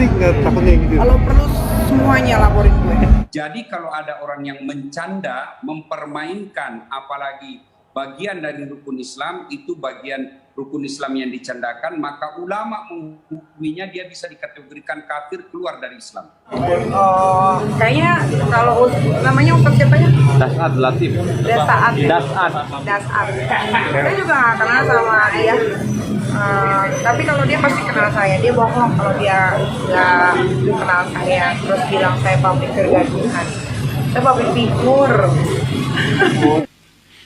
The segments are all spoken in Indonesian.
politik nggak takutnya gitu? Kalau perlu semuanya laporin gue. Jadi kalau ada orang yang mencanda, mempermainkan, apalagi bagian dari rukun Islam, itu bagian rukun Islam yang dicandakan, maka ulama menghukuminya dia bisa dikategorikan kafir, keluar dari Islam. Oh, kayaknya kalau namanya Ustadz siapa ya? Dasat Latif. Dasat. Saya juga nggak kenal sama dia. Tapi kalau dia pasti kenal saya. Dia bohong kalau dia nggak kenal saya. Terus bilang saya public kegaduhan. Saya public figure.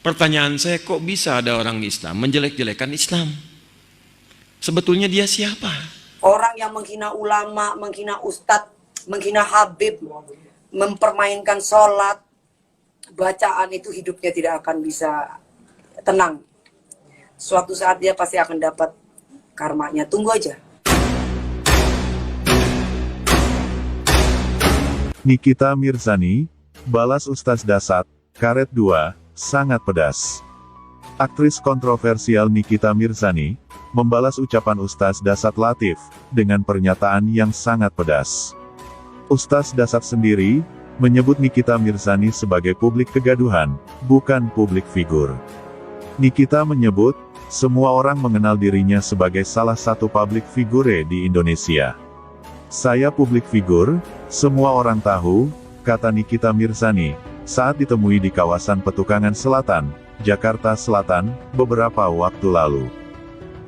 Pertanyaan saya, kok bisa ada orang Islam menjelek-jelekan Islam? Sebetulnya dia siapa? Orang yang menghina ulama, menghina ustadz, menghina habib, mempermainkan sholat, bacaan itu hidupnya tidak akan bisa tenang. Suatu saat dia pasti akan dapat karmanya. Tunggu aja. Nikita Mirzani, balas Ustaz Dasat, karet 2, sangat pedas. Aktris kontroversial Nikita Mirzani, membalas ucapan Ustaz Dasat Latif, dengan pernyataan yang sangat pedas. Ustaz Dasat sendiri, menyebut Nikita Mirzani sebagai publik kegaduhan, bukan publik figur. Nikita menyebut, semua orang mengenal dirinya sebagai salah satu publik figure di Indonesia. Saya publik figur, semua orang tahu, kata Nikita Mirzani, saat ditemui di kawasan Petukangan Selatan, Jakarta Selatan, beberapa waktu lalu.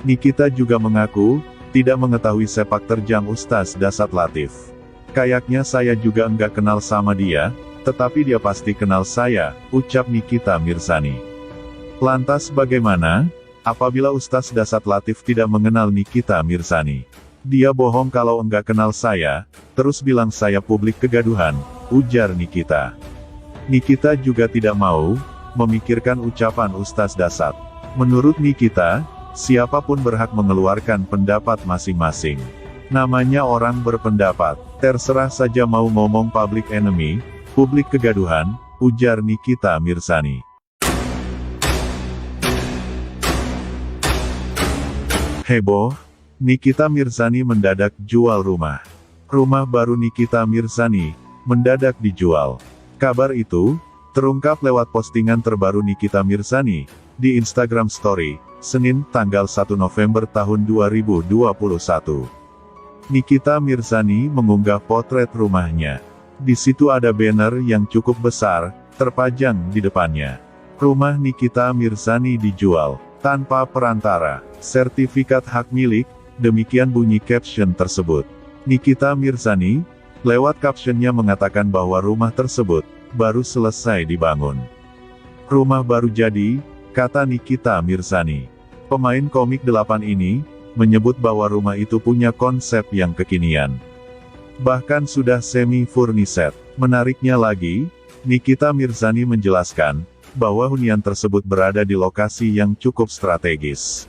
Nikita juga mengaku, tidak mengetahui sepak terjang Ustaz Dasat Latif. Kayaknya saya juga enggak kenal sama dia, tetapi dia pasti kenal saya, ucap Nikita Mirzani. Lantas bagaimana? Apabila Ustaz Dasat Latif tidak mengenal Nikita Mirzani. Dia bohong kalau enggak kenal saya, terus bilang saya publik kegaduhan, ujar Nikita. Nikita juga tidak mau memikirkan ucapan Ustaz Dasat. Menurut Nikita, siapapun berhak mengeluarkan pendapat masing-masing. Namanya orang berpendapat, terserah saja mau ngomong public enemy, publik kegaduhan, ujar Nikita Mirzani. Heboh, Nikita Mirzani mendadak jual rumah. Rumah baru Nikita Mirzani mendadak dijual. Kabar itu terungkap lewat postingan terbaru Nikita Mirzani di Instagram Story, Senin, tanggal 1 November tahun 2021. Nikita Mirzani mengunggah potret rumahnya. Di situ ada banner yang cukup besar, terpajang di depannya. Rumah Nikita Mirzani dijual, tanpa perantara, sertifikat hak milik, demikian bunyi caption tersebut. Nikita Mirzani, lewat captionnya mengatakan bahwa rumah tersebut, baru selesai dibangun. Rumah baru jadi, kata Nikita Mirzani. Pemain komik 8 ini, menyebut bahwa rumah itu punya konsep yang kekinian. Bahkan sudah semi-furnished. Menariknya lagi, Nikita Mirzani menjelaskan, bahwa hunian tersebut berada di lokasi yang cukup strategis.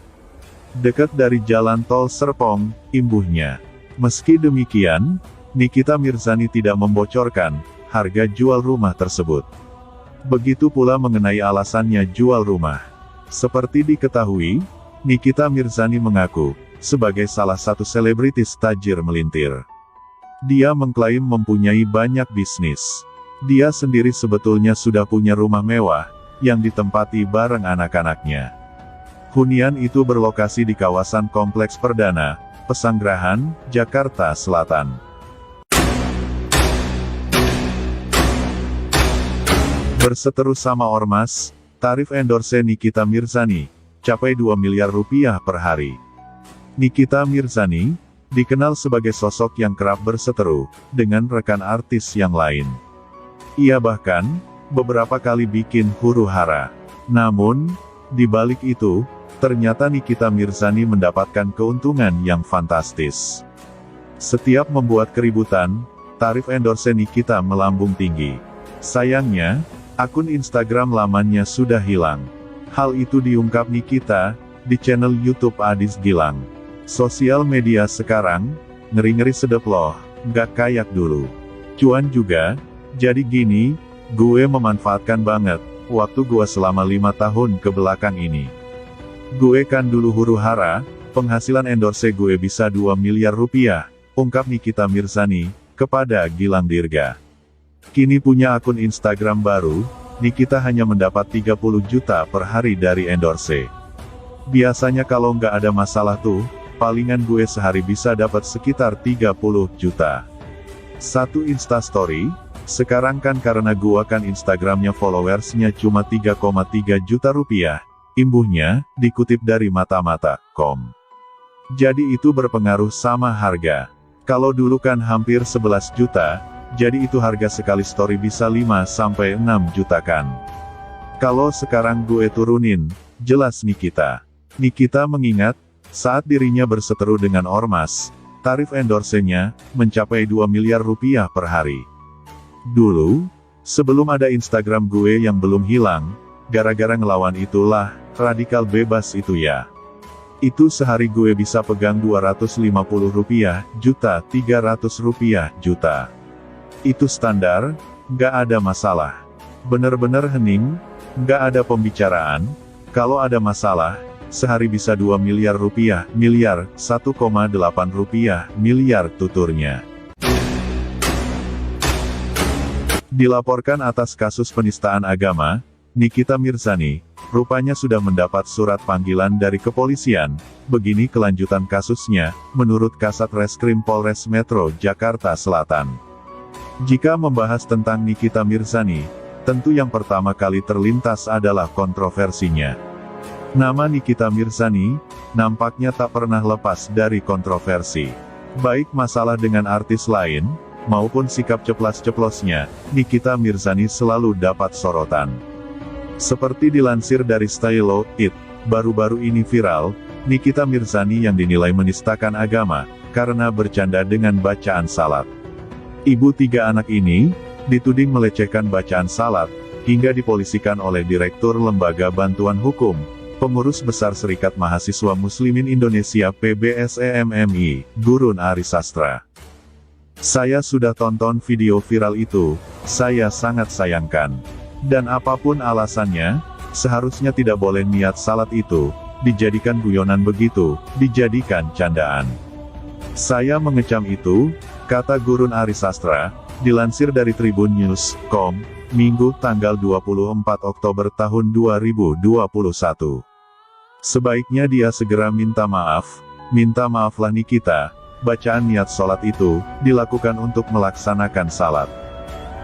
Dekat dari jalan tol Serpong, imbuhnya. Meski demikian, Nikita Mirzani tidak membocorkan harga jual rumah tersebut. Begitu pula mengenai alasannya jual rumah. Seperti diketahui, Nikita Mirzani mengaku sebagai salah satu selebritis tajir melintir. Dia mengklaim mempunyai banyak bisnis. Dia sendiri sebetulnya sudah punya rumah mewah yang ditempati bareng anak-anaknya. Hunian itu berlokasi di kawasan Kompleks Perdana, Pesanggerahan, Jakarta Selatan. Berseteru sama ormas, tarif endorse Nikita Mirzani capai 2 miliar rupiah per hari. Nikita Mirzani dikenal sebagai sosok yang kerap berseteru dengan rekan artis yang lain. Ia bahkan beberapa kali bikin huru-hara. Namun, di balik itu, ternyata Nikita Mirzani mendapatkan keuntungan yang fantastis. Setiap membuat keributan, tarif endorse Nikita melambung tinggi. Sayangnya, akun Instagram lamanya sudah hilang. Hal itu diungkap Nikita di channel YouTube Adis Gilang. Sosial media sekarang, ngeri-ngeri sedep loh, nggak kayak dulu. Cuan juga, jadi gini, gue memanfaatkan banget waktu gue selama 5 tahun ke belakang ini. Gue kan dulu huru-hara, penghasilan endorse gue bisa 2 miliar rupiah, ungkap Nikita Mirzani, kepada Gilang Dirga. Kini punya akun Instagram baru, Nikita hanya mendapat 30 juta per hari dari endorse. Biasanya kalau nggak ada masalah tuh, palingan gue sehari bisa dapat sekitar 30 juta. Satu Instastory, sekarang kan karena gua kan Instagramnya followersnya cuma 3,3 juta rupiah, imbuhnya, dikutip dari mata-mata.com. Jadi itu berpengaruh sama harga. Kalau dulu kan hampir 11 juta, jadi itu harga sekali story bisa 5-6 juta kan. Kalau sekarang gue turunin, jelas Nikita. Nikita mengingat, saat dirinya berseteru dengan ormas, tarif endorse-nya mencapai 2 miliar rupiah per hari. Dulu, sebelum ada Instagram gue yang belum hilang, gara-gara ngelawan itulah, radikal bebas itu ya. Itu sehari gue bisa pegang 250 rupiah juta, 300 rupiah juta. Itu standar, nggak ada masalah. Bener-bener hening, nggak ada pembicaraan. Kalau ada masalah, sehari bisa 2 miliar rupiah, miliar, 1,8 rupiah, miliar tuturnya. Dilaporkan atas kasus penistaan agama, Nikita Mirzani, rupanya sudah mendapat surat panggilan dari kepolisian. Begini kelanjutan kasusnya, menurut Kasat Reskrim Polres Metro Jakarta Selatan. Jika membahas tentang Nikita Mirzani, tentu yang pertama kali terlintas adalah kontroversinya. Nama Nikita Mirzani, nampaknya tak pernah lepas dari kontroversi. Baik masalah dengan artis lain, maupun sikap ceplas-ceplosnya, Nikita Mirzani selalu dapat sorotan. Seperti dilansir dari Stylo It, baru-baru ini viral, Nikita Mirzani yang dinilai menistakan agama, karena bercanda dengan bacaan salat. Ibu 3 anak ini, dituding melecehkan bacaan salat, hingga dipolisikan oleh Direktur Lembaga Bantuan Hukum, Pengurus Besar Serikat Mahasiswa Muslimin Indonesia PBSEMMI, Gurun Arisastra. Saya sudah tonton video viral itu, saya sangat sayangkan. Dan apapun alasannya, seharusnya tidak boleh niat salat itu, dijadikan guyonan begitu, dijadikan candaan. Saya mengecam itu, kata Gurun Arisastra, dilansir dari tribunnews.com, Minggu tanggal 24 Oktober tahun 2021. Sebaiknya dia segera minta maaflah Nikita, bacaan niat sholat itu, dilakukan untuk melaksanakan salat.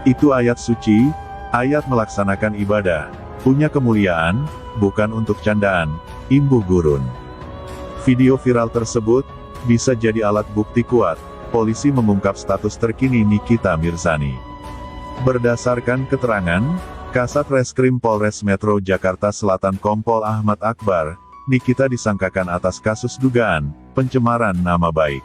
Itu ayat suci, ayat melaksanakan ibadah, punya kemuliaan, bukan untuk candaan, imbuh Gurun. Video viral tersebut, bisa jadi alat bukti kuat, polisi mengungkap status terkini Nikita Mirzani. Berdasarkan keterangan, Kasat Reskrim Polres Metro Jakarta Selatan Kompol Ahmad Akbar, Nikita disangkakan atas kasus dugaan pencemaran nama baik.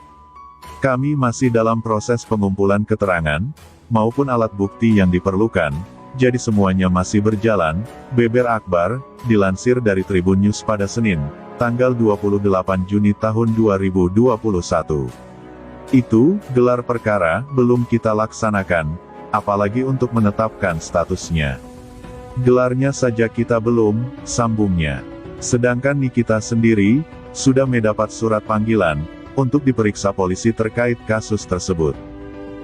Kami masih dalam proses pengumpulan keterangan, maupun alat bukti yang diperlukan, jadi semuanya masih berjalan, beber Akbar, dilansir dari Tribun News pada Senin, tanggal 28 Juni tahun 2021. Itu, gelar perkara, belum kita laksanakan, apalagi untuk menetapkan statusnya. Gelarnya saja kita belum, sambungnya. Sedangkan Nikita sendiri, sudah mendapat surat panggilan, untuk diperiksa polisi terkait kasus tersebut.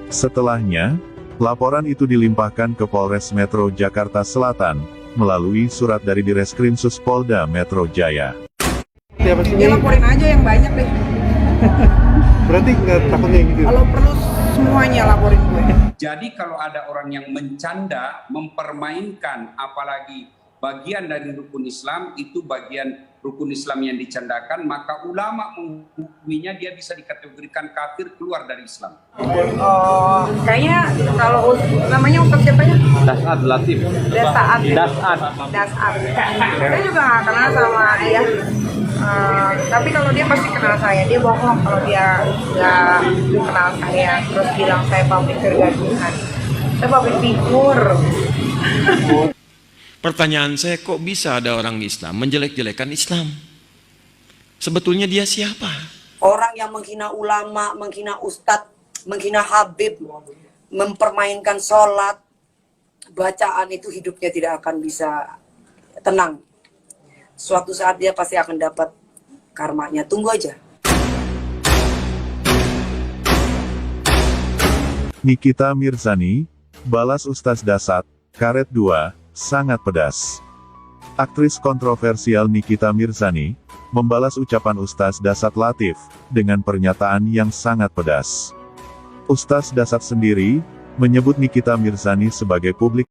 Setelahnya, laporan itu dilimpahkan ke Polres Metro Jakarta Selatan, melalui surat dari Direskrimsus Polda Metro Jaya. Ya laporin aja yang banyak deh. Berarti nggak takutnya gitu? Kalau perlu semuanya laporin gue. Jadi kalau ada orang yang mencanda, mempermainkan, apalagi bagian dari rukun Islam, itu bagian rukun Islam yang dicandakan, maka ulama menghukuminya dia bisa dikategorikan kafir, keluar dari Islam. Oh, kayaknya kalau namanya Ustaz siapa ya? Dasat Latif. Dasat. Dasat. Saya juga nggak kenal sama dia. Tapi kalau dia pasti kenal saya, dia bohong kalau dia nggak kenal saya, terus bilang saya public figure Tuhan. Saya public figure. Pertanyaan saya, kok bisa ada orang Islam menjelek-jelekan Islam? Sebetulnya dia siapa? Orang yang menghina ulama, menghina ustadz, menghina habib, mempermainkan sholat, bacaan itu hidupnya tidak akan bisa tenang. Suatu saat dia pasti akan dapat karmanya. Tunggu aja. Nikita Mirzani, balas Ustaz Dasat, karet 2, sangat pedas. Aktris kontroversial Nikita Mirzani, membalas ucapan Ustaz Dasat Latif, dengan pernyataan yang sangat pedas. Ustaz Dasat sendiri, menyebut Nikita Mirzani sebagai publik